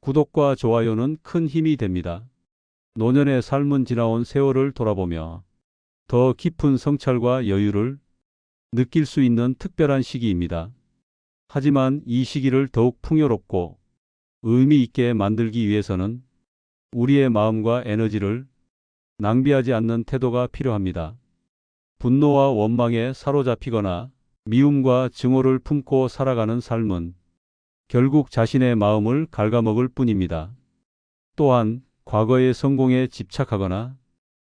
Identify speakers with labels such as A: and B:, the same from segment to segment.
A: 구독과 좋아요는 큰 힘이 됩니다. 노년의 삶은 지나온 세월을 돌아보며 더 깊은 성찰과 여유를 느낄 수 있는 특별한 시기입니다. 하지만 이 시기를 더욱 풍요롭고 의미 있게 만들기 위해서는 우리의 마음과 에너지를 낭비하지 않는 태도가 필요합니다. 분노와 원망에 사로잡히거나 미움과 증오를 품고 살아가는 삶은 결국 자신의 마음을 갉아먹을 뿐입니다. 또한 과거의 성공에 집착하거나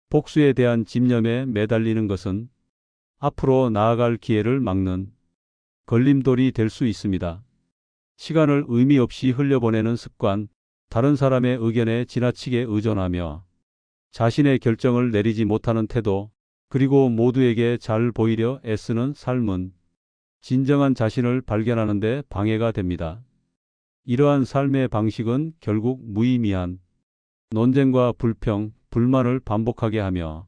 A: 복수에 대한 집념에 매달리는 것은 앞으로 나아갈 기회를 막는 걸림돌이 될 수 있습니다. 시간을 의미 없이 흘려보내는 습관, 다른 사람의 의견에 지나치게 의존하며 자신의 결정을 내리지 못하는 태도, 그리고 모두에게 잘 보이려 애쓰는 삶은 진정한 자신을 발견하는 데 방해가 됩니다. 이러한 삶의 방식은 결국 무의미한 논쟁과 불평, 불만을 반복하게 하며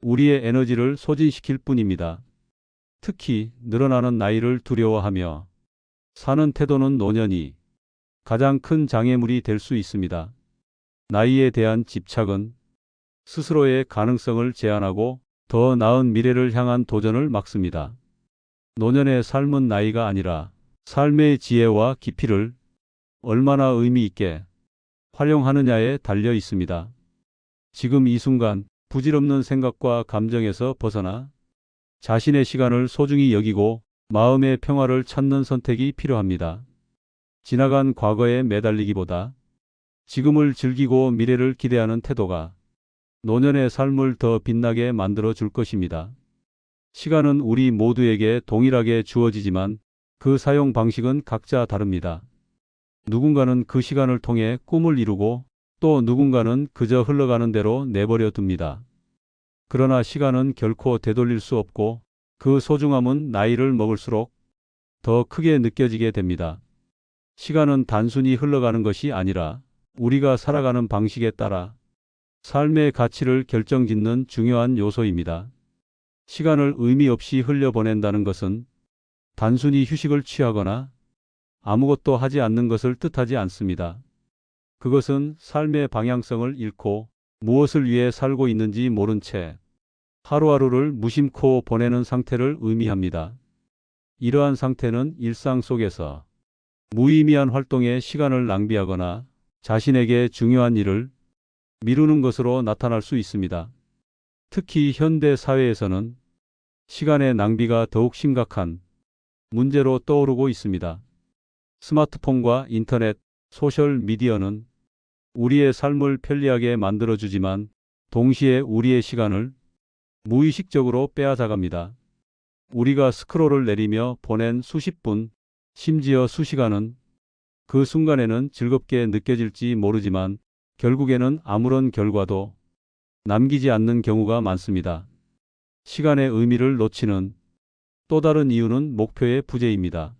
A: 우리의 에너지를 소진시킬 뿐입니다. 특히 늘어나는 나이를 두려워하며 사는 태도는 노년이 가장 큰 장애물이 될 수 있습니다. 나이에 대한 집착은 스스로의 가능성을 제한하고 더 나은 미래를 향한 도전을 막습니다. 노년의 삶은 나이가 아니라 삶의 지혜와 깊이를 얼마나 의미 있게 활용하느냐에 달려 있습니다. 지금 이 순간 부질없는 생각과 감정에서 벗어나 자신의 시간을 소중히 여기고 마음의 평화를 찾는 선택이 필요합니다. 지나간 과거에 매달리기보다 지금을 즐기고 미래를 기대하는 태도가 노년의 삶을 더 빛나게 만들어 줄 것입니다. 시간은 우리 모두에게 동일하게 주어지지만 그 사용 방식은 각자 다릅니다. 누군가는 그 시간을 통해 꿈을 이루고 또 누군가는 그저 흘러가는 대로 내버려 둡니다. 그러나 시간은 결코 되돌릴 수 없고 그 소중함은 나이를 먹을수록 더 크게 느껴지게 됩니다. 시간은 단순히 흘러가는 것이 아니라 우리가 살아가는 방식에 따라 삶의 가치를 결정짓는 중요한 요소입니다. 시간을 의미 없이 흘려보낸다는 것은 단순히 휴식을 취하거나 아무것도 하지 않는 것을 뜻하지 않습니다. 그것은 삶의 방향성을 잃고 무엇을 위해 살고 있는지 모른 채 하루하루를 무심코 보내는 상태를 의미합니다. 이러한 상태는 일상 속에서 무의미한 활동에 시간을 낭비하거나 자신에게 중요한 일을 미루는 것으로 나타날 수 있습니다. 특히 현대 사회에서는 시간의 낭비가 더욱 심각한 문제로 떠오르고 있습니다. 스마트폰과 인터넷, 소셜미디어는 우리의 삶을 편리하게 만들어주지만 동시에 우리의 시간을 무의식적으로 빼앗아갑니다. 우리가 스크롤을 내리며 보낸 수십 분, 심지어 수시간은 그 순간에는 즐겁게 느껴질지 모르지만 결국에는 아무런 결과도 남기지 않는 경우가 많습니다. 시간의 의미를 놓치는 또 다른 이유는 목표의 부재입니다.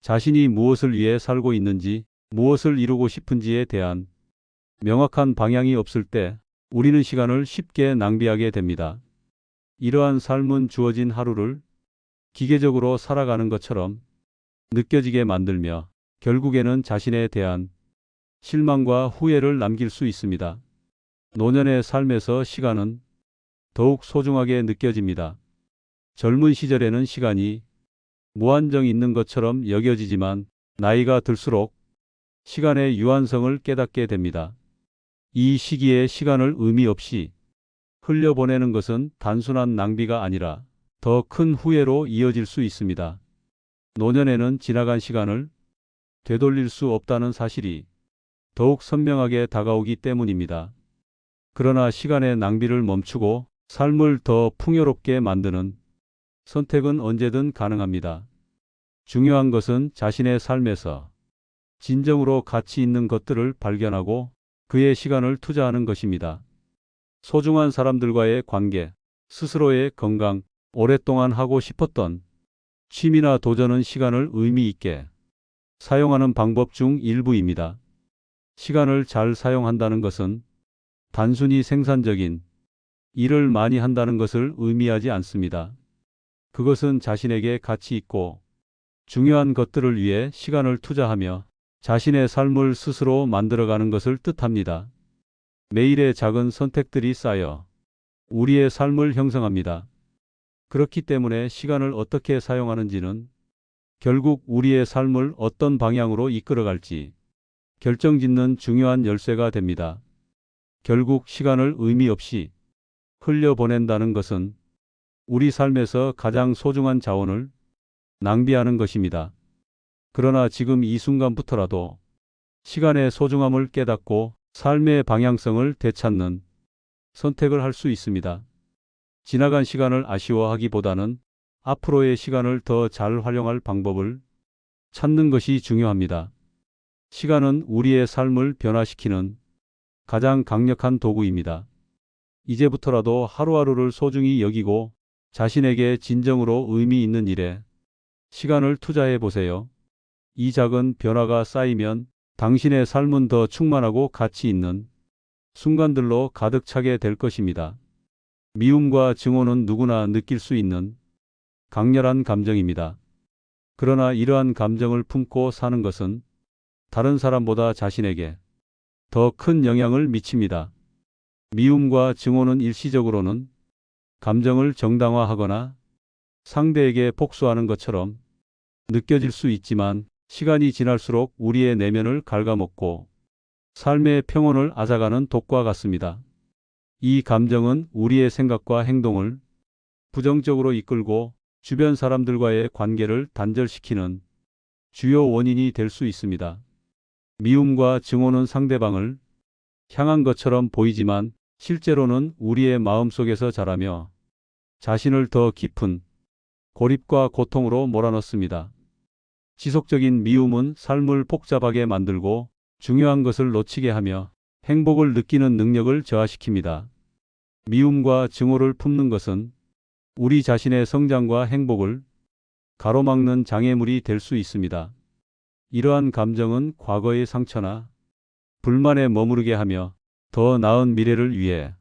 A: 자신이 무엇을 위해 살고 있는지, 무엇을 이루고 싶은지에 대한 명확한 방향이 없을 때 우리는 시간을 쉽게 낭비하게 됩니다. 이러한 삶은 주어진 하루를 기계적으로 살아가는 것처럼 느껴지게 만들며 결국에는 자신에 대한 실망과 후회를 남길 수 있습니다. 노년의 삶에서 시간은 더욱 소중하게 느껴집니다. 젊은 시절에는 시간이 무한정 있는 것처럼 여겨지지만 나이가 들수록 시간의 유한성을 깨닫게 됩니다. 이 시기에 시간을 의미 없이 흘려보내는 것은 단순한 낭비가 아니라 더 큰 후회로 이어질 수 있습니다. 노년에는 지나간 시간을 되돌릴 수 없다는 사실이 더욱 선명하게 다가오기 때문입니다. 그러나 시간의 낭비를 멈추고 삶을 더 풍요롭게 만드는 선택은 언제든 가능합니다. 중요한 것은 자신의 삶에서 진정으로 가치 있는 것들을 발견하고 그의 시간을 투자하는 것입니다. 소중한 사람들과의 관계, 스스로의 건강, 오랫동안 하고 싶었던 취미나 도전은 시간을 의미 있게 사용하는 방법 중 일부입니다. 시간을 잘 사용한다는 것은 단순히 생산적인 일을 많이 한다는 것을 의미하지 않습니다. 그것은 자신에게 가치 있고 중요한 것들을 위해 시간을 투자하며 자신의 삶을 스스로 만들어가는 것을 뜻합니다. 매일의 작은 선택들이 쌓여 우리의 삶을 형성합니다. 그렇기 때문에 시간을 어떻게 사용하는지는 결국 우리의 삶을 어떤 방향으로 이끌어갈지 결정짓는 중요한 열쇠가 됩니다. 결국 시간을 의미 없이 흘려보낸다는 것은 우리 삶에서 가장 소중한 자원을 낭비하는 것입니다. 그러나 지금 이 순간부터라도 시간의 소중함을 깨닫고 삶의 방향성을 되찾는 선택을 할 수 있습니다. 지나간 시간을 아쉬워하기보다는 앞으로의 시간을 더 잘 활용할 방법을 찾는 것이 중요합니다. 시간은 우리의 삶을 변화시키는 가장 강력한 도구입니다. 이제부터라도 하루하루를 소중히 여기고 자신에게 진정으로 의미 있는 일에 시간을 투자해 보세요. 이 작은 변화가 쌓이면 당신의 삶은 더 충만하고 가치 있는 순간들로 가득 차게 될 것입니다. 미움과 증오는 누구나 느낄 수 있는 강렬한 감정입니다. 그러나 이러한 감정을 품고 사는 것은 다른 사람보다 자신에게 더 큰 영향을 미칩니다. 미움과 증오는 일시적으로는 감정을 정당화하거나 상대에게 복수하는 것처럼 느껴질 수 있지만 시간이 지날수록 우리의 내면을 갉아먹고 삶의 평온을 앗아가는 독과 같습니다. 이 감정은 우리의 생각과 행동을 부정적으로 이끌고 주변 사람들과의 관계를 단절시키는 주요 원인이 될 수 있습니다. 미움과 증오는 상대방을 향한 것처럼 보이지만 실제로는 우리의 마음속에서 자라며 자신을 더 깊은 고립과 고통으로 몰아넣습니다. 지속적인 미움은 삶을 복잡하게 만들고 중요한 것을 놓치게 하며 행복을 느끼는 능력을 저하시킵니다. 미움과 증오를 품는 것은 우리 자신의 성장과 행복을 가로막는 장애물이 될 수 있습니다. 이러한 감정은 과거의 상처나 불만에 머무르게 하며 더 나은 미래를 위해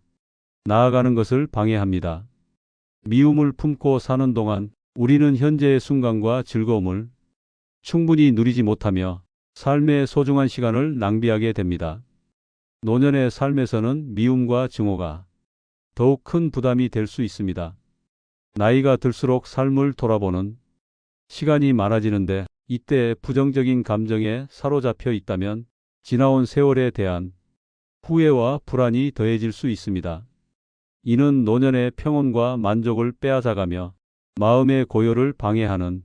A: 나아가는 것을 방해합니다. 미움을 품고 사는 동안 우리는 현재의 순간과 즐거움을 충분히 누리지 못하며 삶의 소중한 시간을 낭비하게 됩니다. 노년의 삶에서는 미움과 증오가 더욱 큰 부담이 될 수 있습니다. 나이가 들수록 삶을 돌아보는 시간이 많아지는데 이때 부정적인 감정에 사로잡혀 있다면 지나온 세월에 대한 후회와 불안이 더해질 수 있습니다. 이는 노년의 평온과 만족을 빼앗아가며 마음의 고요를 방해하는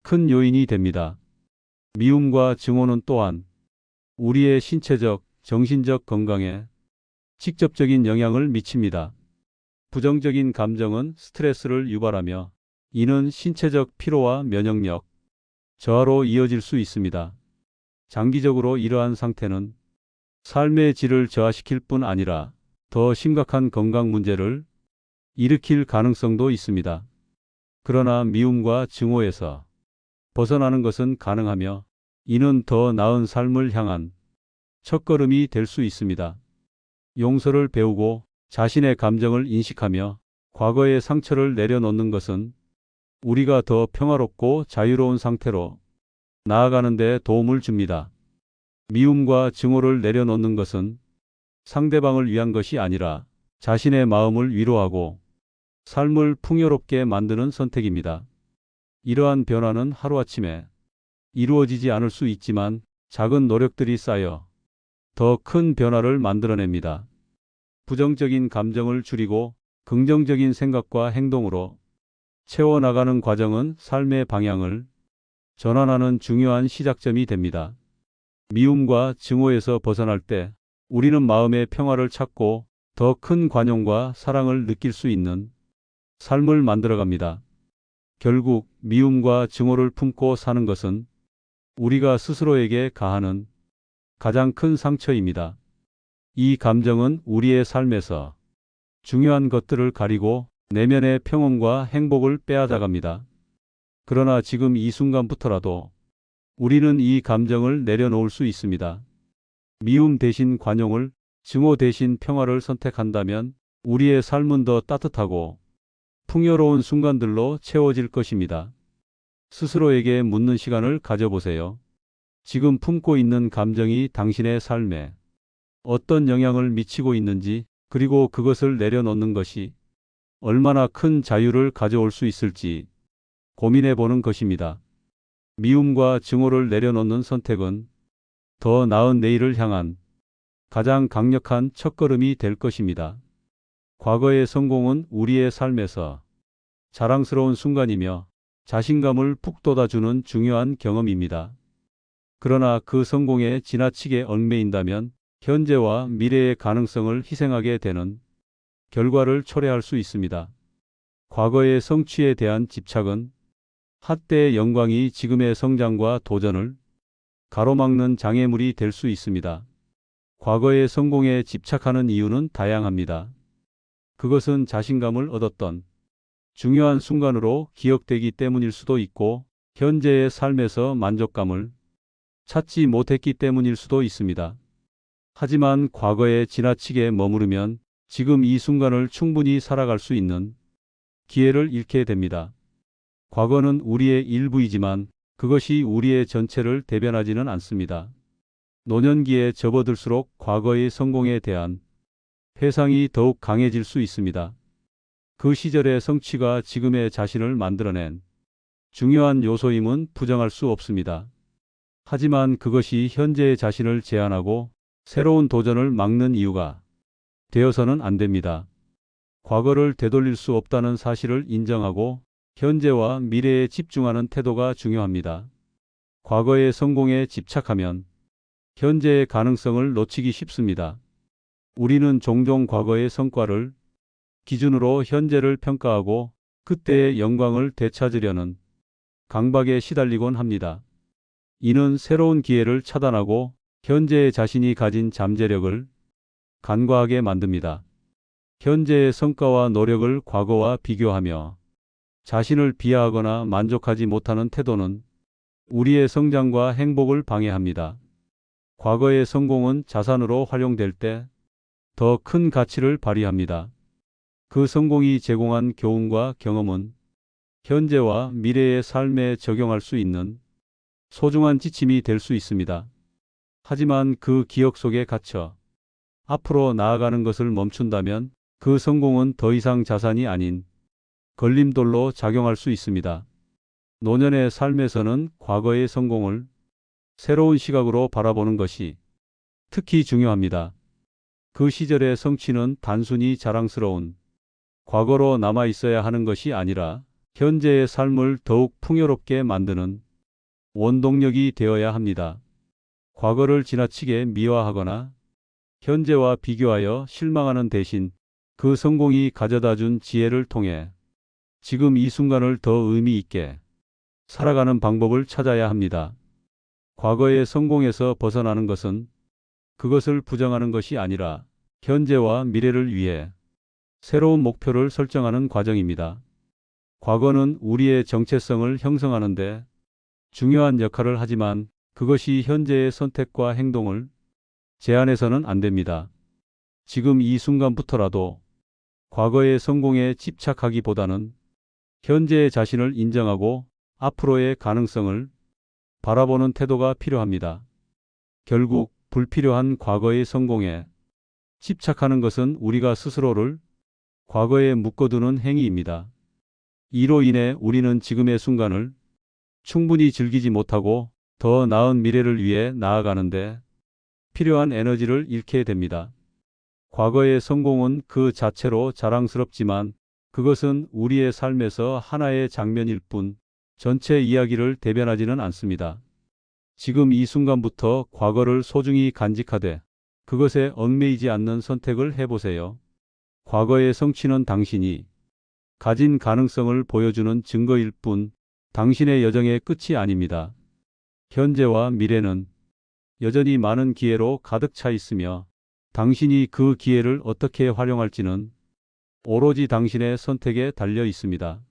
A: 큰 요인이 됩니다. 미움과 증오는 또한 우리의 신체적, 정신적 건강에 직접적인 영향을 미칩니다. 부정적인 감정은 스트레스를 유발하며 이는 신체적 피로와 면역력 저하로 이어질 수 있습니다. 장기적으로 이러한 상태는 삶의 질을 저하시킬 뿐 아니라 더 심각한 건강 문제를 일으킬 가능성도 있습니다. 그러나 미움과 증오에서 벗어나는 것은 가능하며 이는 더 나은 삶을 향한 첫걸음이 될 수 있습니다. 용서를 배우고 자신의 감정을 인식하며 과거의 상처를 내려놓는 것은 우리가 더 평화롭고 자유로운 상태로 나아가는 데 도움을 줍니다. 미움과 증오를 내려놓는 것은 상대방을 위한 것이 아니라 자신의 마음을 위로하고 삶을 풍요롭게 만드는 선택입니다. 이러한 변화는 하루아침에 이루어지지 않을 수 있지만 작은 노력들이 쌓여 더 큰 변화를 만들어냅니다. 부정적인 감정을 줄이고 긍정적인 생각과 행동으로 채워나가는 과정은 삶의 방향을 전환하는 중요한 시작점이 됩니다. 미움과 증오에서 벗어날 때 우리는 마음의 평화를 찾고 더 큰 관용과 사랑을 느낄 수 있는 삶을 만들어갑니다. 결국 미움과 증오를 품고 사는 것은 우리가 스스로에게 가하는 가장 큰 상처입니다. 이 감정은 우리의 삶에서 중요한 것들을 가리고 내면의 평온과 행복을 빼앗아갑니다. 그러나 지금 이 순간부터라도 우리는 이 감정을 내려놓을 수 있습니다. 미움 대신 관용을, 증오 대신 평화를 선택한다면 우리의 삶은 더 따뜻하고 풍요로운 순간들로 채워질 것입니다. 스스로에게 묻는 시간을 가져보세요. 지금 품고 있는 감정이 당신의 삶에 어떤 영향을 미치고 있는지, 그리고 그것을 내려놓는 것이 얼마나 큰 자유를 가져올 수 있을지 고민해 보는 것입니다. 미움과 증오를 내려놓는 선택은 더 나은 내일을 향한 가장 강력한 첫걸음이 될 것입니다. 과거의 성공은 우리의 삶에서 자랑스러운 순간이며 자신감을 북돋아주는 중요한 경험입니다. 그러나 그 성공에 지나치게 얽매인다면 현재와 미래의 가능성을 희생하게 되는 결과를 초래할 수 있습니다. 과거의 성취에 대한 집착은 핫때의 영광이 지금의 성장과 도전을 가로막는 장애물이 될 수 있습니다. 과거의 성공에 집착하는 이유는 다양합니다. 그것은 자신감을 얻었던 중요한 순간으로 기억되기 때문일 수도 있고, 현재의 삶에서 만족감을 찾지 못했기 때문일 수도 있습니다. 하지만 과거에 지나치게 머무르면 지금 이 순간을 충분히 살아갈 수 있는 기회를 잃게 됩니다. 과거는 우리의 일부이지만 그것이 우리의 전체를 대변하지는 않습니다. 노년기에 접어들수록 과거의 성공에 대한 회상이 더욱 강해질 수 있습니다. 그 시절의 성취가 지금의 자신을 만들어낸 중요한 요소임은 부정할 수 없습니다. 하지만 그것이 현재의 자신을 제한하고 새로운 도전을 막는 이유가 되어서는 안 됩니다. 과거를 되돌릴 수 없다는 사실을 인정하고 현재와 미래에 집중하는 태도가 중요합니다. 과거의 성공에 집착하면 현재의 가능성을 놓치기 쉽습니다. 우리는 종종 과거의 성과를 기준으로 현재를 평가하고 그때의 영광을 되찾으려는 강박에 시달리곤 합니다. 이는 새로운 기회를 차단하고 현재의 자신이 가진 잠재력을 간과하게 만듭니다. 현재의 성과와 노력을 과거와 비교하며 자신을 비하하거나 만족하지 못하는 태도는 우리의 성장과 행복을 방해합니다. 과거의 성공은 자산으로 활용될 때 더 큰 가치를 발휘합니다. 그 성공이 제공한 교훈과 경험은 현재와 미래의 삶에 적용할 수 있는 소중한 지침이 될 수 있습니다. 하지만 그 기억 속에 갇혀 앞으로 나아가는 것을 멈춘다면 그 성공은 더 이상 자산이 아닌 걸림돌로 작용할 수 있습니다. 노년의 삶에서는 과거의 성공을 새로운 시각으로 바라보는 것이 특히 중요합니다. 그 시절의 성취는 단순히 자랑스러운 과거로 남아 있어야 하는 것이 아니라 현재의 삶을 더욱 풍요롭게 만드는 원동력이 되어야 합니다. 과거를 지나치게 미화하거나 현재와 비교하여 실망하는 대신 그 성공이 가져다 준 지혜를 통해 지금 이 순간을 더 의미 있게 살아가는 방법을 찾아야 합니다. 과거의 성공에서 벗어나는 것은 그것을 부정하는 것이 아니라 현재와 미래를 위해 새로운 목표를 설정하는 과정입니다. 과거는 우리의 정체성을 형성하는데 중요한 역할을 하지만 그것이 현재의 선택과 행동을 제한해서는 안 됩니다. 지금 이 순간부터라도 과거의 성공에 집착하기보다는 현재의 자신을 인정하고 앞으로의 가능성을 바라보는 태도가 필요합니다. 결국 불필요한 과거의 성공에 집착하는 것은 우리가 스스로를 과거에 묶어두는 행위입니다. 이로 인해 우리는 지금의 순간을 충분히 즐기지 못하고 더 나은 미래를 위해 나아가는데 필요한 에너지를 잃게 됩니다. 과거의 성공은 그 자체로 자랑스럽지만 그것은 우리의 삶에서 하나의 장면일 뿐 전체 이야기를 대변하지는 않습니다. 지금 이 순간부터 과거를 소중히 간직하되 그것에 얽매이지 않는 선택을 해보세요. 과거의 성취는 당신이 가진 가능성을 보여주는 증거일 뿐 당신의 여정의 끝이 아닙니다. 현재와 미래는 여전히 많은 기회로 가득 차 있으며 당신이 그 기회를 어떻게 활용할지는 오로지 당신의 선택에 달려 있습니다.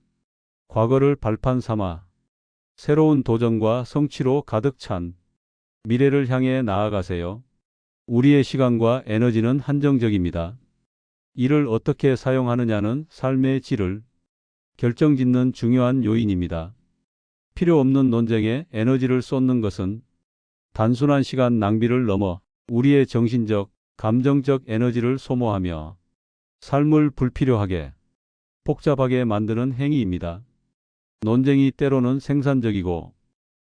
A: 과거를 발판 삼아 새로운 도전과 성취로 가득 찬 미래를 향해 나아가세요. 우리의 시간과 에너지는 한정적입니다. 이를 어떻게 사용하느냐는 삶의 질을 결정짓는 중요한 요인입니다. 필요 없는 논쟁에 에너지를 쏟는 것은 단순한 시간 낭비를 넘어 우리의 정신적, 감정적 에너지를 소모하며 삶을 불필요하게, 복잡하게 만드는 행위입니다. 논쟁이 때로는 생산적이고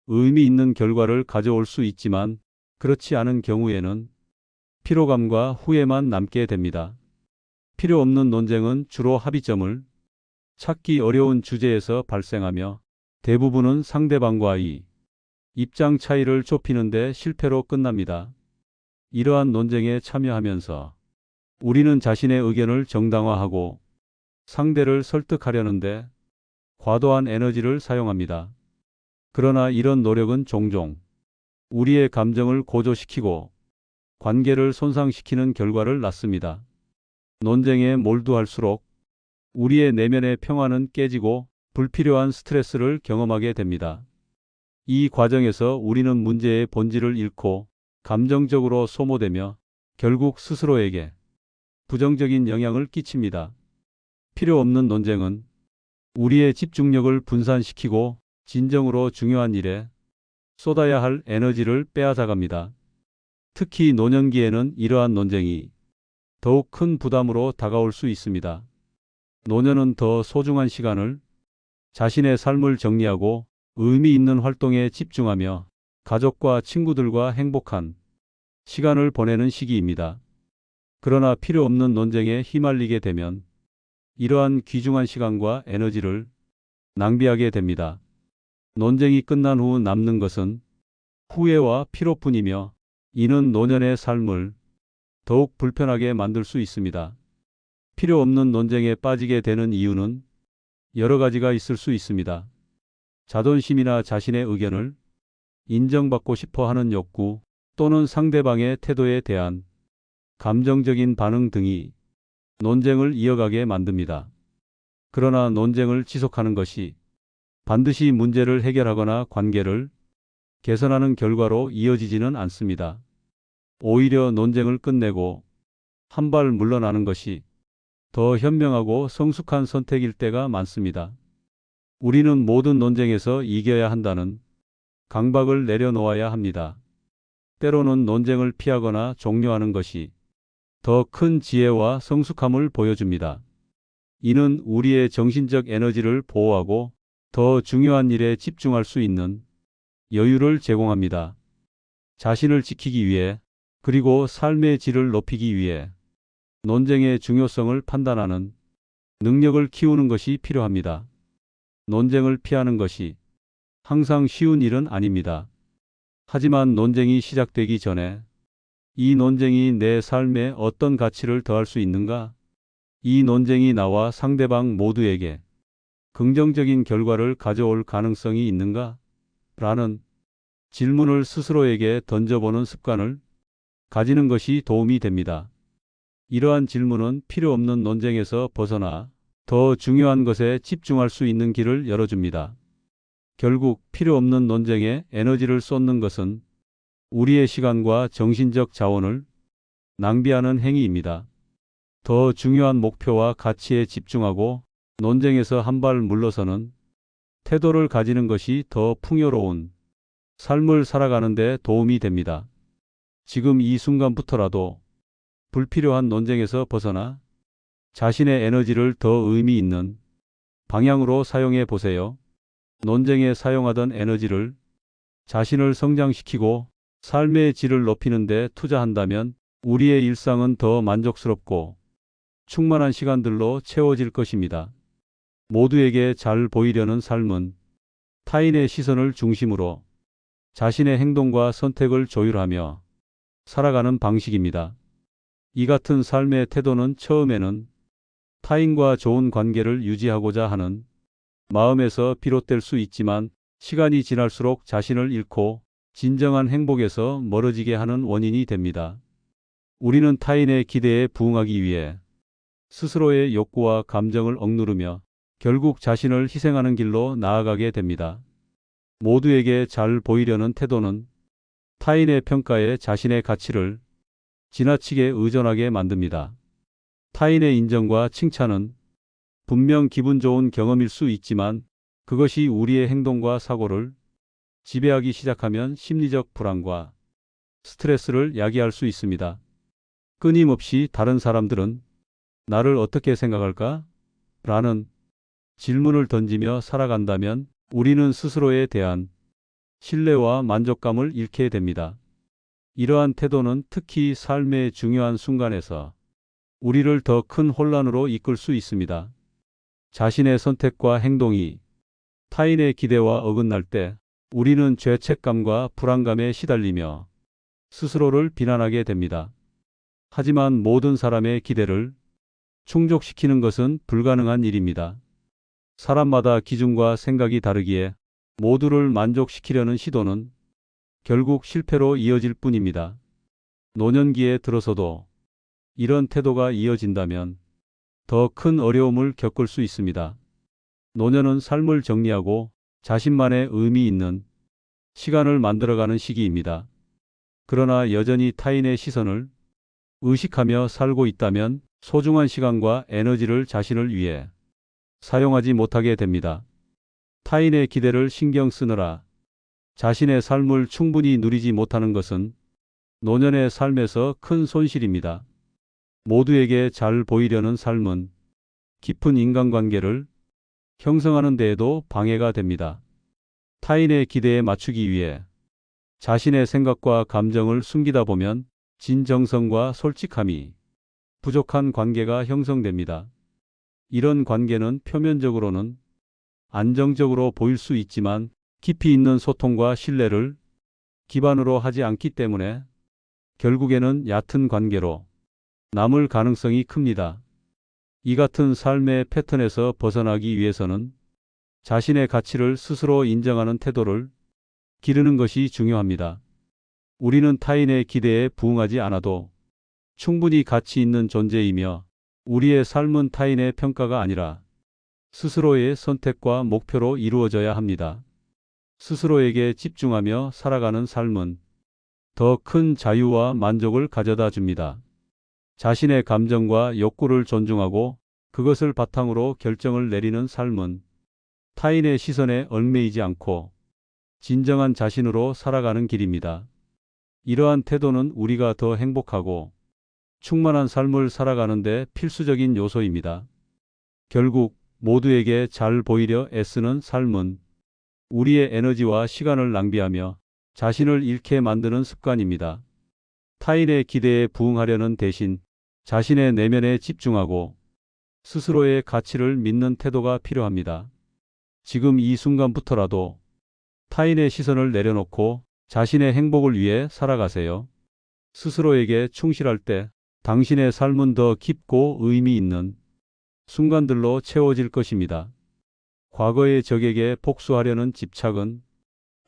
A: 의미 있는 결과를 가져올 수 있지만 그렇지 않은 경우에는 피로감과 후회만 남게 됩니다. 필요 없는 논쟁은 주로 합의점을 찾기 어려운 주제에서 발생하며 대부분은 상대방과의 입장 차이를 좁히는 데 실패로 끝납니다. 이러한 논쟁에 참여하면서 우리는 자신의 의견을 정당화하고 상대를 설득하려는데 과도한 에너지를 사용합니다. 그러나 이런 노력은 종종 우리의 감정을 고조시키고 관계를 손상시키는 결과를 낳습니다. 논쟁에 몰두할수록 우리의 내면의 평화는 깨지고 불필요한 스트레스를 경험하게 됩니다. 이 과정에서 우리는 문제의 본질을 잃고 감정적으로 소모되며 결국 스스로에게 부정적인 영향을 끼칩니다. 필요 없는 논쟁은 우리의 집중력을 분산시키고 진정으로 중요한 일에 쏟아야 할 에너지를 빼앗아갑니다. 특히 노년기에는 이러한 논쟁이 더욱 큰 부담으로 다가올 수 있습니다. 노년은 더 소중한 시간을 자신의 삶을 정리하고 의미 있는 활동에 집중하며 가족과 친구들과 행복한 시간을 보내는 시기입니다. 그러나 필요 없는 논쟁에 휘말리게 되면 이러한 귀중한 시간과 에너지를 낭비하게 됩니다. 논쟁이 끝난 후 남는 것은 후회와 피로뿐이며 이는 노년의 삶을 더욱 불편하게 만들 수 있습니다. 필요 없는 논쟁에 빠지게 되는 이유는 여러 가지가 있을 수 있습니다. 자존심이나 자신의 의견을 인정받고 싶어 하는 욕구 또는 상대방의 태도에 대한 감정적인 반응 등이 논쟁을 이어가게 만듭니다. 그러나 논쟁을 지속하는 것이 반드시 문제를 해결하거나 관계를 개선하는 결과로 이어지지는 않습니다. 오히려 논쟁을 끝내고 한 발 물러나는 것이 더 현명하고 성숙한 선택일 때가 많습니다. 우리는 모든 논쟁에서 이겨야 한다는 강박을 내려놓아야 합니다. 때로는 논쟁을 피하거나 종료하는 것이 더 큰 지혜와 성숙함을 보여줍니다. 이는 우리의 정신적 에너지를 보호하고 더 중요한 일에 집중할 수 있는 여유를 제공합니다. 자신을 지키기 위해 그리고 삶의 질을 높이기 위해 논쟁의 중요성을 판단하는 능력을 키우는 것이 필요합니다. 논쟁을 피하는 것이 항상 쉬운 일은 아닙니다. 하지만 논쟁이 시작되기 전에 이 논쟁이 내 삶에 어떤 가치를 더할 수 있는가? 이 논쟁이 나와 상대방 모두에게 긍정적인 결과를 가져올 가능성이 있는가? 라는 질문을 스스로에게 던져보는 습관을 가지는 것이 도움이 됩니다. 이러한 질문은 필요 없는 논쟁에서 벗어나 더 중요한 것에 집중할 수 있는 길을 열어줍니다. 결국 필요 없는 논쟁에 에너지를 쏟는 것은 우리의 시간과 정신적 자원을 낭비하는 행위입니다. 더 중요한 목표와 가치에 집중하고 논쟁에서 한 발 물러서는 태도를 가지는 것이 더 풍요로운 삶을 살아가는 데 도움이 됩니다. 지금 이 순간부터라도 불필요한 논쟁에서 벗어나 자신의 에너지를 더 의미 있는 방향으로 사용해 보세요. 논쟁에 사용하던 에너지를 자신을 성장시키고 삶의 질을 높이는 데 투자한다면 우리의 일상은 더 만족스럽고 충만한 시간들로 채워질 것입니다. 모두에게 잘 보이려는 삶은 타인의 시선을 중심으로 자신의 행동과 선택을 조율하며 살아가는 방식입니다. 이 같은 삶의 태도는 처음에는 타인과 좋은 관계를 유지하고자 하는 마음에서 비롯될 수 있지만 시간이 지날수록 자신을 잃고 진정한 행복에서 멀어지게 하는 원인이 됩니다. 우리는 타인의 기대에 부응하기 위해 스스로의 욕구와 감정을 억누르며 결국 자신을 희생하는 길로 나아가게 됩니다. 모두에게 잘 보이려는 태도는 타인의 평가에 자신의 가치를 지나치게 의존하게 만듭니다. 타인의 인정과 칭찬은 분명 기분 좋은 경험일 수 있지만 그것이 우리의 행동과 사고를 지배하기 시작하면 심리적 불안과 스트레스를 야기할 수 있습니다. 끊임없이 다른 사람들은 나를 어떻게 생각할까? 라는 질문을 던지며 살아간다면 우리는 스스로에 대한 신뢰와 만족감을 잃게 됩니다. 이러한 태도는 특히 삶의 중요한 순간에서 우리를 더 큰 혼란으로 이끌 수 있습니다. 자신의 선택과 행동이 타인의 기대와 어긋날 때 우리는 죄책감과 불안감에 시달리며 스스로를 비난하게 됩니다. 하지만 모든 사람의 기대를 충족시키는 것은 불가능한 일입니다. 사람마다 기준과 생각이 다르기에 모두를 만족시키려는 시도는 결국 실패로 이어질 뿐입니다. 노년기에 들어서도 이런 태도가 이어진다면 더 큰 어려움을 겪을 수 있습니다. 노년은 삶을 정리하고 자신만의 의미 있는 시간을 만들어가는 시기입니다. 그러나 여전히 타인의 시선을 의식하며 살고 있다면 소중한 시간과 에너지를 자신을 위해 사용하지 못하게 됩니다. 타인의 기대를 신경 쓰느라 자신의 삶을 충분히 누리지 못하는 것은 노년의 삶에서 큰 손실입니다. 모두에게 잘 보이려는 삶은 깊은 인간관계를 형성하는 데에도 방해가 됩니다. 타인의 기대에 맞추기 위해 자신의 생각과 감정을 숨기다 보면 진정성과 솔직함이 부족한 관계가 형성됩니다. 이런 관계는 표면적으로는 안정적으로 보일 수 있지만 깊이 있는 소통과 신뢰를 기반으로 하지 않기 때문에 결국에는 얕은 관계로 남을 가능성이 큽니다. 이 같은 삶의 패턴에서 벗어나기 위해서는 자신의 가치를 스스로 인정하는 태도를 기르는 것이 중요합니다. 우리는 타인의 기대에 부응하지 않아도 충분히 가치 있는 존재이며 우리의 삶은 타인의 평가가 아니라 스스로의 선택과 목표로 이루어져야 합니다. 스스로에게 집중하며 살아가는 삶은 더 큰 자유와 만족을 가져다 줍니다. 자신의 감정과 욕구를 존중하고 그것을 바탕으로 결정을 내리는 삶은 타인의 시선에 얽매이지 않고 진정한 자신으로 살아가는 길입니다. 이러한 태도는 우리가 더 행복하고 충만한 삶을 살아가는 데 필수적인 요소입니다. 결국 모두에게 잘 보이려 애쓰는 삶은 우리의 에너지와 시간을 낭비하며 자신을 잃게 만드는 습관입니다. 타인의 기대에 부응하려는 대신 자신의 내면에 집중하고 스스로의 가치를 믿는 태도가 필요합니다. 지금 이 순간부터라도 타인의 시선을 내려놓고 자신의 행복을 위해 살아가세요. 스스로에게 충실할 때 당신의 삶은 더 깊고 의미 있는 순간들로 채워질 것입니다. 과거의 적에게 복수하려는 집착은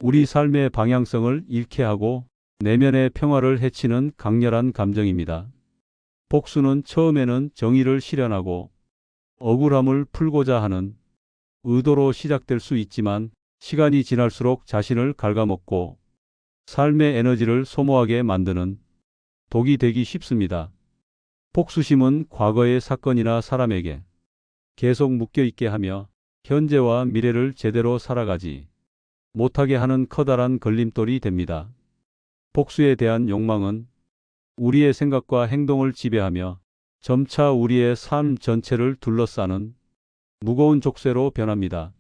A: 우리 삶의 방향성을 잃게 하고 내면의 평화를 해치는 강렬한 감정입니다. 복수는 처음에는 정의를 실현하고 억울함을 풀고자 하는 의도로 시작될 수 있지만 시간이 지날수록 자신을 갉아먹고 삶의 에너지를 소모하게 만드는 독이 되기 쉽습니다. 복수심은 과거의 사건이나 사람에게 계속 묶여있게 하며 현재와 미래를 제대로 살아가지 못하게 하는 커다란 걸림돌이 됩니다. 복수에 대한 욕망은 우리의 생각과 행동을 지배하며 점차 우리의 삶 전체를 둘러싸는 무거운 족쇄로 변합니다.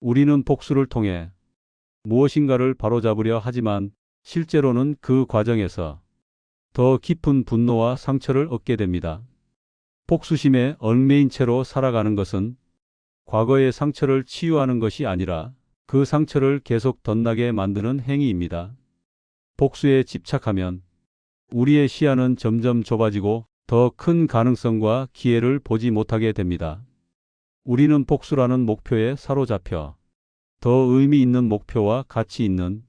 A: 우리는 복수를 통해 무엇인가를 바로잡으려 하지만 실제로는 그 과정에서 더 깊은 분노와 상처를 얻게 됩니다. 복수심에 얽매인 채로 살아가는 것은 과거의 상처를 치유하는 것이 아니라 그 상처를 계속 덧나게 만드는 행위입니다. 복수에 집착하면 우리의 시야는 점점 좁아지고 더 큰 가능성과 기회를 보지 못하게 됩니다. 우리는 복수라는 목표에 사로잡혀 더 의미 있는 목표와 가치 있는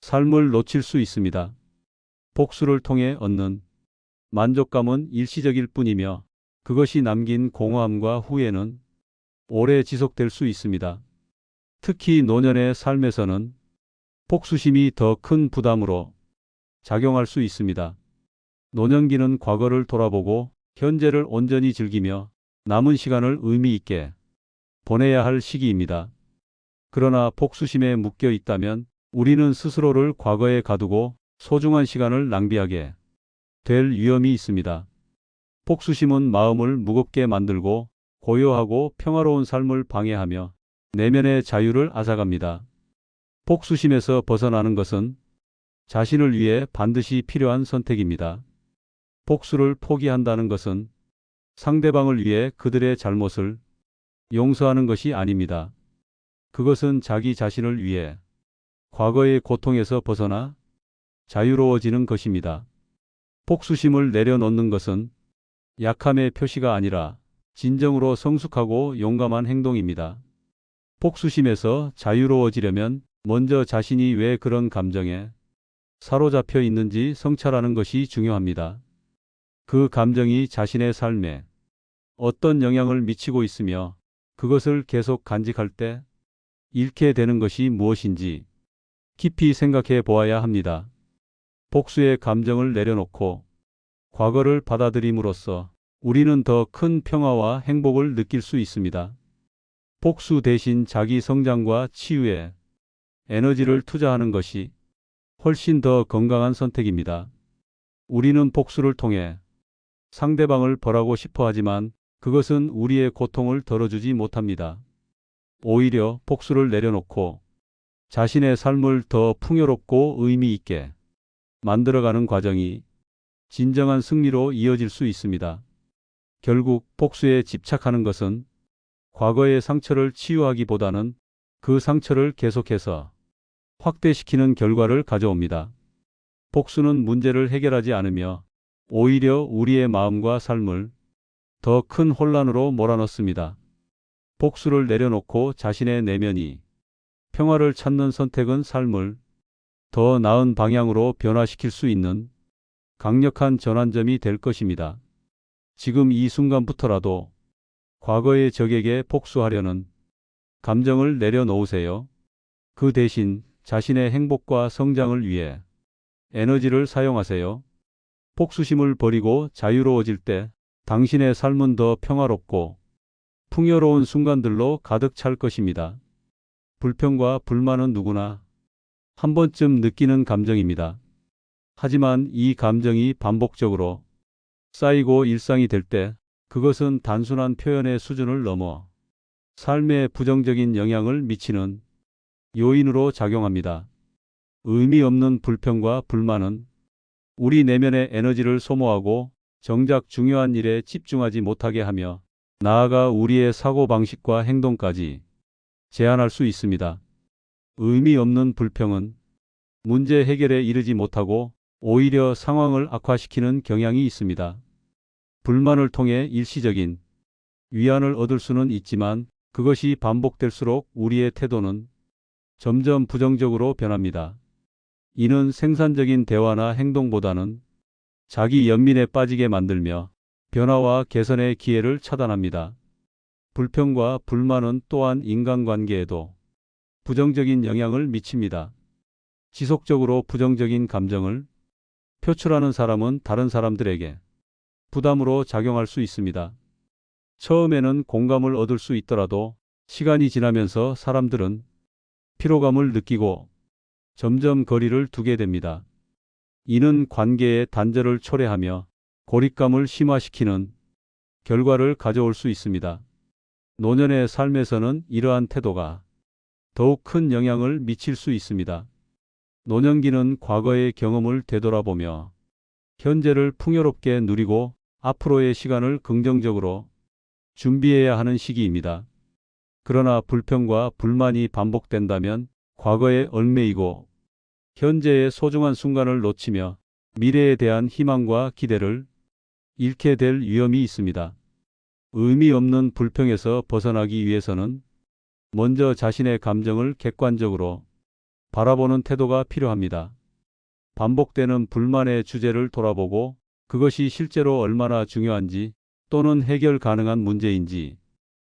A: 삶을 놓칠 수 있습니다. 복수를 통해 얻는 만족감은 일시적일 뿐이며 그것이 남긴 공허함과 후회는 오래 지속될 수 있습니다. 특히 노년의 삶에서는 복수심이 더 큰 부담으로 작용할 수 있습니다. 노년기는 과거를 돌아보고 현재를 온전히 즐기며 남은 시간을 의미 있게 보내야 할 시기입니다. 그러나 복수심에 묶여 있다면 우리는 스스로를 과거에 가두고 소중한 시간을 낭비하게 될 위험이 있습니다. 복수심은 마음을 무겁게 만들고 고요하고 평화로운 삶을 방해하며 내면의 자유를 앗아갑니다. 복수심에서 벗어나는 것은 자신을 위해 반드시 필요한 선택입니다. 복수를 포기한다는 것은 상대방을 위해 그들의 잘못을 용서하는 것이 아닙니다. 그것은 자기 자신을 위해 과거의 고통에서 벗어나 자유로워지는 것입니다. 복수심을 내려놓는 것은 약함의 표시가 아니라 진정으로 성숙하고 용감한 행동입니다. 복수심에서 자유로워지려면 먼저 자신이 왜 그런 감정에 사로잡혀 있는지 성찰하는 것이 중요합니다. 그 감정이 자신의 삶에 어떤 영향을 미치고 있으며 그것을 계속 간직할 때 잃게 되는 것이 무엇인지 깊이 생각해 보아야 합니다. 복수의 감정을 내려놓고 과거를 받아들임으로써 우리는 더 큰 평화와 행복을 느낄 수 있습니다. 복수 대신 자기 성장과 치유에 에너지를 투자하는 것이 훨씬 더 건강한 선택입니다. 우리는 복수를 통해 상대방을 벌하고 싶어 하지만 그것은 우리의 고통을 덜어주지 못합니다. 오히려 복수를 내려놓고 자신의 삶을 더 풍요롭고 의미 있게 만들어가는 과정이 진정한 승리로 이어질 수 있습니다. 결국 복수에 집착하는 것은 과거의 상처를 치유하기보다는 그 상처를 계속해서 확대시키는 결과를 가져옵니다. 복수는 문제를 해결하지 않으며 오히려 우리의 마음과 삶을 더 큰 혼란으로 몰아넣습니다. 복수를 내려놓고 자신의 내면이 평화를 찾는 선택은 삶을 더 나은 방향으로 변화시킬 수 있는 강력한 전환점이 될 것입니다. 지금 이 순간부터라도 과거의 적에게 복수하려는 감정을 내려놓으세요. 그 대신 자신의 행복과 성장을 위해 에너지를 사용하세요. 복수심을 버리고 자유로워질 때 당신의 삶은 더 평화롭고 풍요로운 순간들로 가득 찰 것입니다. 불평과 불만은 누구나 한 번쯤 느끼는 감정입니다. 하지만 이 감정이 반복적으로 쌓이고 일상이 될 때 그것은 단순한 표현의 수준을 넘어 삶에 부정적인 영향을 미치는 요인으로 작용합니다. 의미 없는 불평과 불만은 우리 내면의 에너지를 소모하고 정작 중요한 일에 집중하지 못하게 하며 나아가 우리의 사고방식과 행동까지 제한할 수 있습니다. 의미 없는 불평은 문제 해결에 이르지 못하고 오히려 상황을 악화시키는 경향이 있습니다. 불만을 통해 일시적인 위안을 얻을 수는 있지만 그것이 반복될수록 우리의 태도는 점점 부정적으로 변합니다. 이는 생산적인 대화나 행동보다는 자기 연민에 빠지게 만들며 변화와 개선의 기회를 차단합니다. 불평과 불만은 또한 인간관계에도 부정적인 영향을 미칩니다. 지속적으로 부정적인 감정을 표출하는 사람은 다른 사람들에게 부담으로 작용할 수 있습니다. 처음에는 공감을 얻을 수 있더라도 시간이 지나면서 사람들은 피로감을 느끼고 점점 거리를 두게 됩니다. 이는 관계의 단절을 초래하며 고립감을 심화시키는 결과를 가져올 수 있습니다. 노년의 삶에서는 이러한 태도가 더욱 큰 영향을 미칠 수 있습니다. 노년기는 과거의 경험을 되돌아보며 현재를 풍요롭게 누리고 앞으로의 시간을 긍정적으로 준비해야 하는 시기입니다. 그러나 불평과 불만이 반복된다면 과거에 얽매이고 현재의 소중한 순간을 놓치며 미래에 대한 희망과 기대를 잃게 될 위험이 있습니다. 의미 없는 불평에서 벗어나기 위해서는 먼저 자신의 감정을 객관적으로 바라보는 태도가 필요합니다. 반복되는 불만의 주제를 돌아보고 그것이 실제로 얼마나 중요한지 또는 해결 가능한 문제인지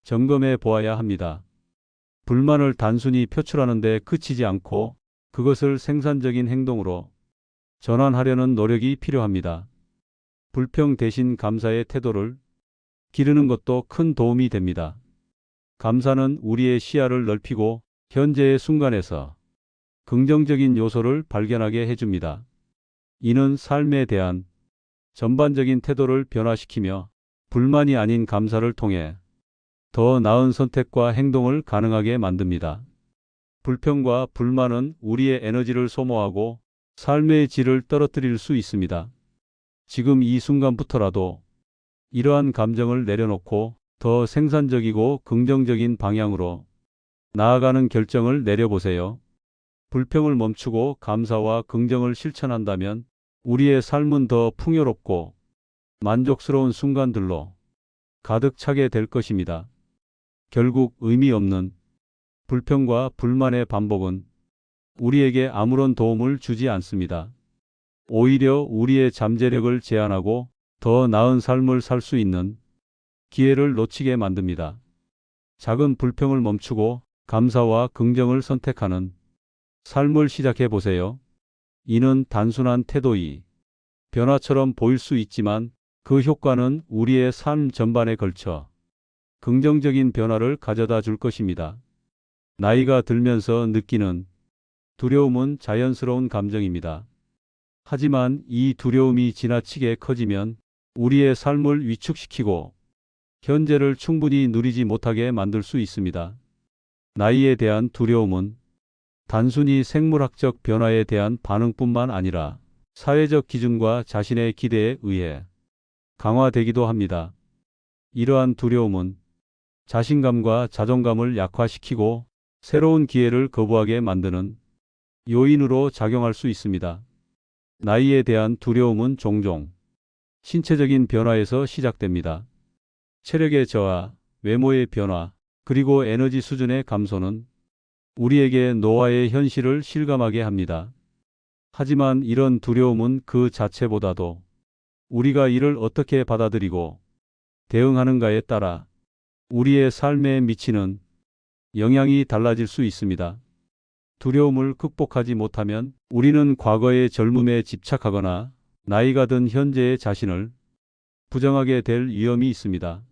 A: 점검해 보아야 합니다. 불만을 단순히 표출하는 데 그치지 않고 그것을 생산적인 행동으로 전환하려는 노력이 필요합니다. 불평 대신 감사의 태도를 기르는 것도 큰 도움이 됩니다. 감사는 우리의 시야를 넓히고 현재의 순간에서 긍정적인 요소를 발견하게 해줍니다. 이는 삶에 대한 전반적인 태도를 변화시키며 불만이 아닌 감사를 통해 더 나은 선택과 행동을 가능하게 만듭니다. 불평과 불만은 우리의 에너지를 소모하고 삶의 질을 떨어뜨릴 수 있습니다. 지금 이 순간부터라도 이러한 감정을 내려놓고 더 생산적이고 긍정적인 방향으로 나아가는 결정을 내려보세요. 불평을 멈추고 감사와 긍정을 실천한다면 우리의 삶은 더 풍요롭고 만족스러운 순간들로 가득 차게 될 것입니다. 결국 의미 없는 불평과 불만의 반복은 우리에게 아무런 도움을 주지 않습니다. 오히려 우리의 잠재력을 제한하고 더 나은 삶을 살 수 있는 기회를 놓치게 만듭니다. 작은 불평을 멈추고 감사와 긍정을 선택하는 삶을 시작해 보세요. 이는 단순한 태도의 변화처럼 보일 수 있지만 그 효과는 우리의 삶 전반에 걸쳐 긍정적인 변화를 가져다 줄 것입니다. 나이가 들면서 느끼는 두려움은 자연스러운 감정입니다. 하지만 이 두려움이 지나치게 커지면 우리의 삶을 위축시키고 현재를 충분히 누리지 못하게 만들 수 있습니다. 나이에 대한 두려움은 단순히 생물학적 변화에 대한 반응뿐만 아니라 사회적 기준과 자신의 기대에 의해 강화되기도 합니다. 이러한 두려움은 자신감과 자존감을 약화시키고 새로운 기회를 거부하게 만드는 요인으로 작용할 수 있습니다. 나이에 대한 두려움은 종종 신체적인 변화에서 시작됩니다. 체력의 저하, 외모의 변화, 그리고 에너지 수준의 감소는 우리에게 노화의 현실을 실감하게 합니다. 하지만 이런 두려움은 그 자체보다도 우리가 이를 어떻게 받아들이고 대응하는가에 따라 우리의 삶에 미치는 영향이 달라질 수 있습니다. 두려움을 극복하지 못하면 우리는 과거의 젊음에 집착하거나 나이가 든 현재의 자신을 부정하게 될 위험이 있습니다.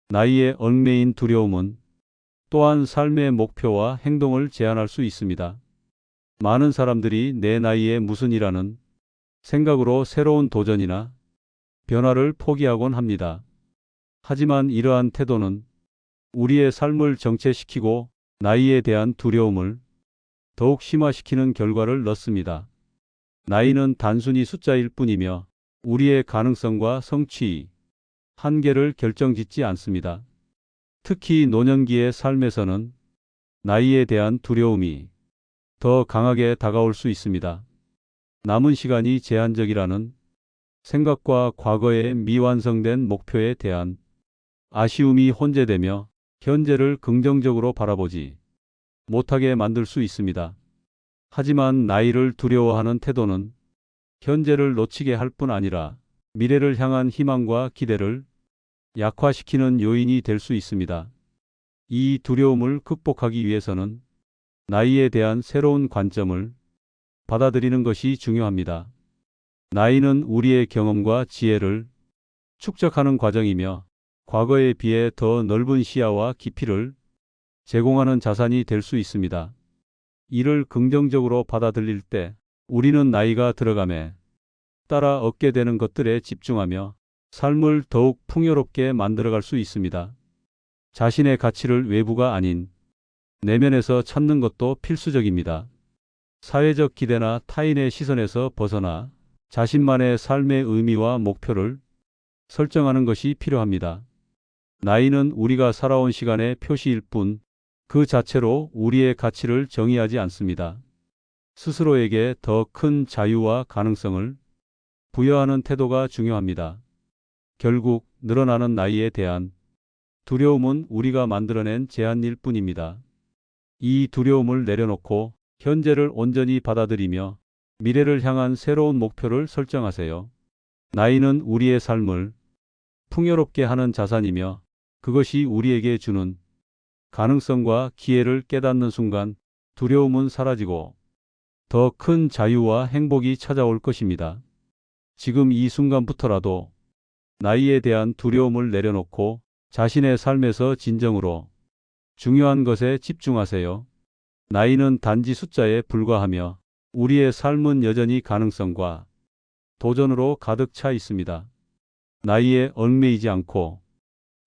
A: 나이에 얽매인 두려움은 또한 삶의 목표와 행동을 제한할 수 있습니다. 많은 사람들이 내 나이에 무슨 일하는 생각으로 새로운 도전이나 변화를 포기하곤 합니다. 하지만 이러한 태도는 우리의 삶을 정체시키고 나이에 대한 두려움을 더욱 심화시키는 결과를 낳습니다. 나이는 단순히 숫자일 뿐이며 우리의 가능성과 성취의 한계를 결정짓지 않습니다. 특히 노년기의 삶에서는 나이에 대한 두려움이 더 강하게 다가올 수 있습니다. 남은 시간이 제한적이라는 생각과 과거의 미완성된 목표에 대한 아쉬움이 혼재되며 현재를 긍정적으로 바라보지 못하게 만들 수 있습니다. 하지만 나이를 두려워하는 태도는 현재를 놓치게 할 뿐 아니라 미래를 향한 희망과 기대를 약화시키는 요인이 될 수 있습니다. 이 두려움을 극복하기 위해서는 나이에 대한 새로운 관점을 받아들이는 것이 중요합니다. 나이는 우리의 경험과 지혜를 축적하는 과정이며 과거에 비해 더 넓은 시야와 깊이를 제공하는 자산이 될 수 있습니다. 이를 긍정적으로 받아들일 때 우리는 나이가 들어감에 따라 얻게 되는 것들에 집중하며 삶을 더욱 풍요롭게 만들어갈 수 있습니다. 자신의 가치를 외부가 아닌 내면에서 찾는 것도 필수적입니다. 사회적 기대나 타인의 시선에서 벗어나 자신만의 삶의 의미와 목표를 설정하는 것이 필요합니다. 나이는 우리가 살아온 시간의 표시일 뿐 그 자체로 우리의 가치를 정의하지 않습니다. 스스로에게 더 큰 자유와 가능성을 부여하는 태도가 중요합니다. 결국 늘어나는 나이에 대한 두려움은 우리가 만들어낸 제한일 뿐입니다. 이 두려움을 내려놓고 현재를 온전히 받아들이며 미래를 향한 새로운 목표를 설정하세요. 나이는 우리의 삶을 풍요롭게 하는 자산이며 그것이 우리에게 주는 가능성과 기회를 깨닫는 순간 두려움은 사라지고 더 큰 자유와 행복이 찾아올 것입니다. 지금 이 순간부터라도 나이에 대한 두려움을 내려놓고 자신의 삶에서 진정으로 중요한 것에 집중하세요. 나이는 단지 숫자에 불과하며 우리의 삶은 여전히 가능성과 도전으로 가득 차 있습니다. 나이에 얽매이지 않고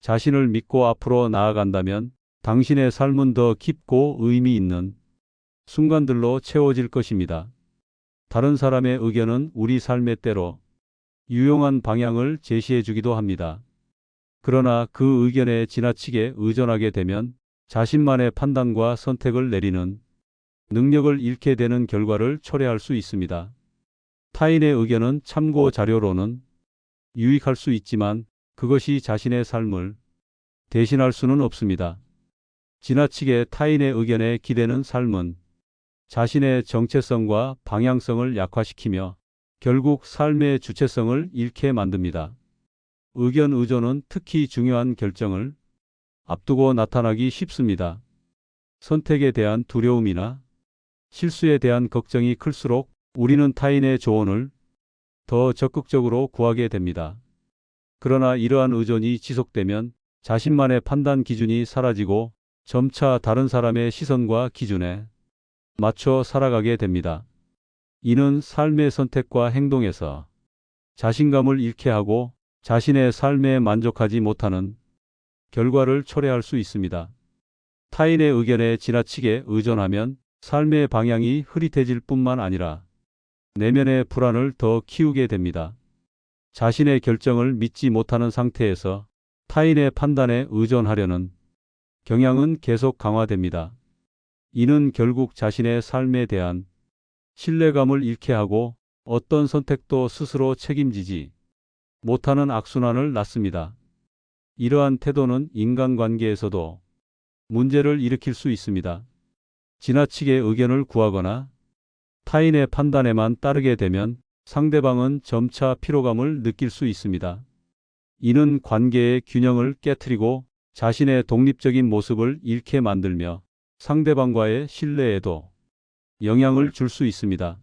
A: 자신을 믿고 앞으로 나아간다면 당신의 삶은 더 깊고 의미 있는 순간들로 채워질 것입니다. 다른 사람의 의견은 우리 삶의 때로 유용한 방향을 제시해 주기도 합니다. 그러나 그 의견에 지나치게 의존하게 되면 자신만의 판단과 선택을 내리는 능력을 잃게 되는 결과를 초래할 수 있습니다. 타인의 의견은 참고 자료로는 유익할 수 있지만 그것이 자신의 삶을 대신할 수는 없습니다. 지나치게 타인의 의견에 기대는 삶은 자신의 정체성과 방향성을 약화시키며 결국 삶의 주체성을 잃게 만듭니다. 의견 의존은 특히 중요한 결정을 앞두고 나타나기 쉽습니다. 선택에 대한 두려움이나 실수에 대한 걱정이 클수록 우리는 타인의 조언을 더 적극적으로 구하게 됩니다. 그러나 이러한 의존이 지속되면 자신만의 판단 기준이 사라지고 점차 다른 사람의 시선과 기준에 맞춰 살아가게 됩니다. 이는 삶의 선택과 행동에서 자신감을 잃게 하고 자신의 삶에 만족하지 못하는 결과를 초래할 수 있습니다. 타인의 의견에 지나치게 의존하면 삶의 방향이 흐릿해질 뿐만 아니라 내면의 불안을 더 키우게 됩니다. 자신의 결정을 믿지 못하는 상태에서 타인의 판단에 의존하려는 경향은 계속 강화됩니다. 이는 결국 자신의 삶에 대한 신뢰감을 잃게 하고 어떤 선택도 스스로 책임지지 못하는 악순환을 낳습니다. 이러한 태도는 인간관계에서도 문제를 일으킬 수 있습니다. 지나치게 의견을 구하거나 타인의 판단에만 따르게 되면 상대방은 점차 피로감을 느낄 수 있습니다. 이는 관계의 균형을 깨트리고 자신의 독립적인 모습을 잃게 만들며 상대방과의 신뢰에도 영향을 줄 수 있습니다.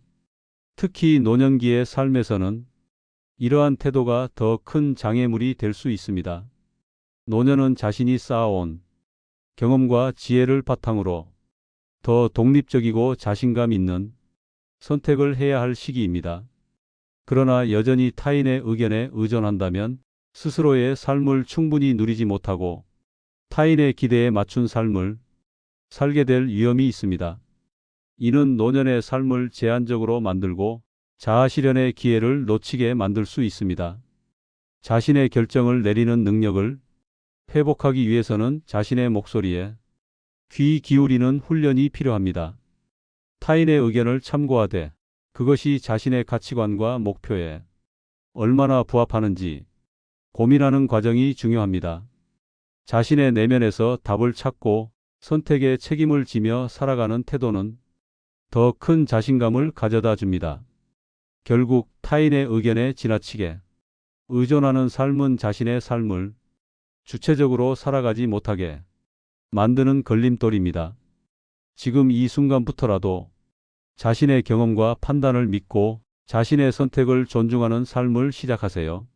A: 특히 노년기의 삶에서는 이러한 태도가 더 큰 장애물이 될 수 있습니다. 노년은 자신이 쌓아온 경험과 지혜를 바탕으로 더 독립적이고 자신감 있는 선택을 해야 할 시기입니다. 그러나 여전히 타인의 의견에 의존한다면 스스로의 삶을 충분히 누리지 못하고 타인의 기대에 맞춘 삶을 살게 될 위험이 있습니다. 이는 노년의 삶을 제한적으로 만들고 자아 실현의 기회를 놓치게 만들 수 있습니다. 자신의 결정을 내리는 능력을 회복하기 위해서는 자신의 목소리에 귀 기울이는 훈련이 필요합니다. 타인의 의견을 참고하되 그것이 자신의 가치관과 목표에 얼마나 부합하는지 고민하는 과정이 중요합니다. 자신의 내면에서 답을 찾고 선택에 책임을 지며 살아가는 태도는 더 큰 자신감을 가져다 줍니다. 결국 타인의 의견에 지나치게 의존하는 삶은 자신의 삶을 주체적으로 살아가지 못하게 만드는 걸림돌입니다. 지금 이 순간부터라도 자신의 경험과 판단을 믿고 자신의 선택을 존중하는 삶을 시작하세요.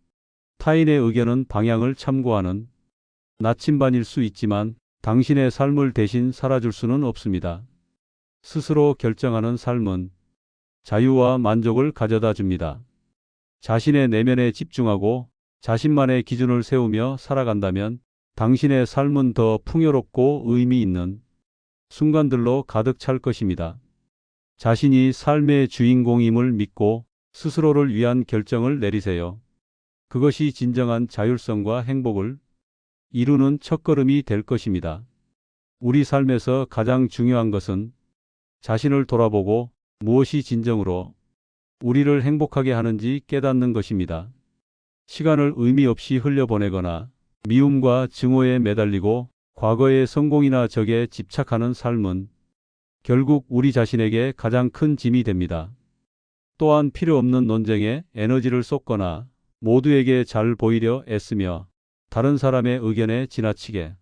A: 타인의 의견은 방향을 참고하는 나침반일 수 있지만 당신의 삶을 대신 살아줄 수는 없습니다. 스스로 결정하는 삶은 자유와 만족을 가져다 줍니다. 자신의 내면에 집중하고 자신만의 기준을 세우며 살아간다면 당신의 삶은 더 풍요롭고 의미 있는 순간들로 가득 찰 것입니다. 자신이 삶의 주인공임을 믿고 스스로를 위한 결정을 내리세요. 그것이 진정한 자율성과 행복을 이루는 첫걸음이 될 것입니다. 우리 삶에서 가장 중요한 것은 자신을 돌아보고 무엇이 진정으로 우리를 행복하게 하는지 깨닫는 것입니다. 시간을 의미 없이 흘려보내거나 미움과 증오에 매달리고 과거의 성공이나 적에 집착하는 삶은 결국 우리 자신에게 가장 큰 짐이 됩니다. 또한 필요 없는 논쟁에 에너지를 쏟거나 모두에게 잘 보이려 애쓰며 다른 사람의 의견에 지나치게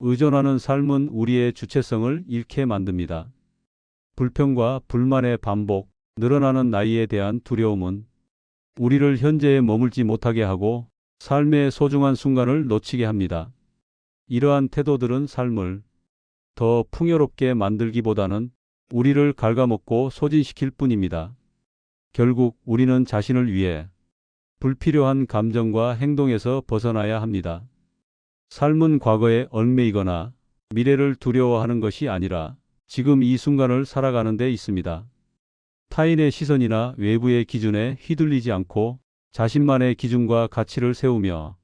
A: 의존하는 삶은 우리의 주체성을 잃게 만듭니다. 불평과 불만의 반복, 늘어나는 나이에 대한 두려움은 우리를 현재에 머물지 못하게 하고 삶의 소중한 순간을 놓치게 합니다. 이러한 태도들은 삶을 더 풍요롭게 만들기보다는 우리를 갉아먹고 소진시킬 뿐입니다. 결국 우리는 자신을 위해 불필요한 감정과 행동에서 벗어나야 합니다. 삶은 과거에 얽매이거나 미래를 두려워하는 것이 아니라 지금 이 순간을 살아가는 데 있습니다. 타인의 시선이나 외부의 기준에 휘둘리지 않고 자신만의 기준과 가치를 세우며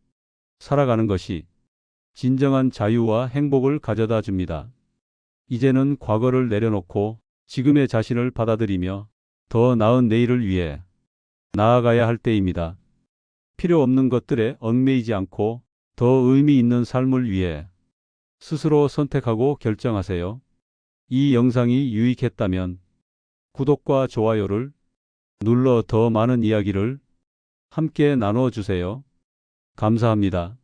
A: 살아가는 것이 진정한 자유와 행복을 가져다 줍니다. 이제는 과거를 내려놓고 지금의 자신을 받아들이며 더 나은 내일을 위해 나아가야 할 때입니다. 필요 없는 것들에 얽매이지 않고 더 의미 있는 삶을 위해 스스로 선택하고 결정하세요. 이 영상이 유익했다면 구독과 좋아요를 눌러 더 많은 이야기를 함께 나누어 주세요. 감사합니다.